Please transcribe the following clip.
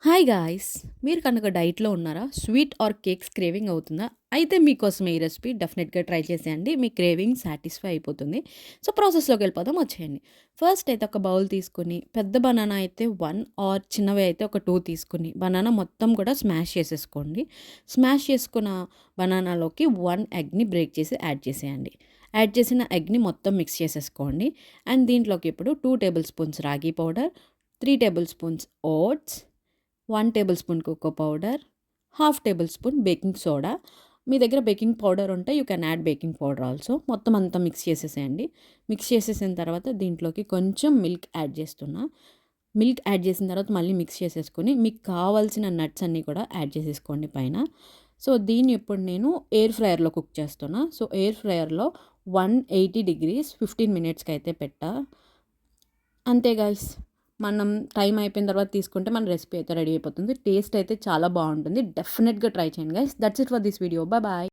Hi guys! మీరు కనుక డైట్‌లో ఉన్నారా? స్వీట్ ఆర్ కేక్స్ క్రేవింగ్ అవుతుందా? అయితే మీకోసమే ఈ రెసిపీ డెఫినిట్‌గా ట్రై చేసేయండి. మీ క్రేవింగ్ సాటిస్ఫై అయిపోతుంది. సో, ప్రాసెస్‌లోకి వెళ్ళిపోదాం వచ్చేయండి. ఫస్ట్ అయితే ఒక బౌల్ తీసుకొని, పెద్ద బనానా అయితే 1 ఆర్ చిన్నవి అయితే ఒక 2 తీసుకొని, బనానా మొత్తం కూడా స్మాష్ చేసేసుకోండి. స్మాష్ చేసుకున్న బనానాలోకి 1 ఎగ్‌ని బ్రేక్ చేసి యాడ్ చేసేయండి. యాడ్ చేసిన ఎగ్‌ని మొత్తం మిక్స్ చేసేసుకోండి. అండ్ దీంట్లోకి ఇప్పుడు 2 table spoons ragi powder, 3 table spoons oats, 1 table spoon cocoa powder, half table spoon baking soda. మీ దగ్గర బేకింగ్ పౌడర్ ఉంటే you can add baking powder also. మొత్తం అంతా మిక్స్ చేసేసేయండి. మిక్స్ చేసేసిన తర్వాత దీంట్లోకి కొంచెం మిల్క్ యాడ్ చేస్తున్నా. మిల్క్ యాడ్ చేసిన తర్వాత మళ్ళీ మిక్స్ చేసేసుకొని మీకు కావాల్సిన నట్స్ అన్నీ కూడా యాడ్ చేసేసుకోండి పైన. సో, దీన్ని ఇప్పుడు నేను ఎయిర్ ఫ్రైయర్‌లో కుక్ చేస్తున్నా. సో, ఎయిర్ ఫ్రైయర్‌లో 180 డిగ్రీస్ 15 మినిట్స్‌కి అయితే పెట్టా. అంతే గైస్. మనం టైం అయిపోయిన తర్వాత తీసుకుంటే మన రెసిపీ అయితే రెడీ అయిపోతుంది. టేస్ట్ అయితే చాలా బావుంటుంది. డెఫినిట్‌గా ట్రై చేయండి guys. That's it for this video. Bye.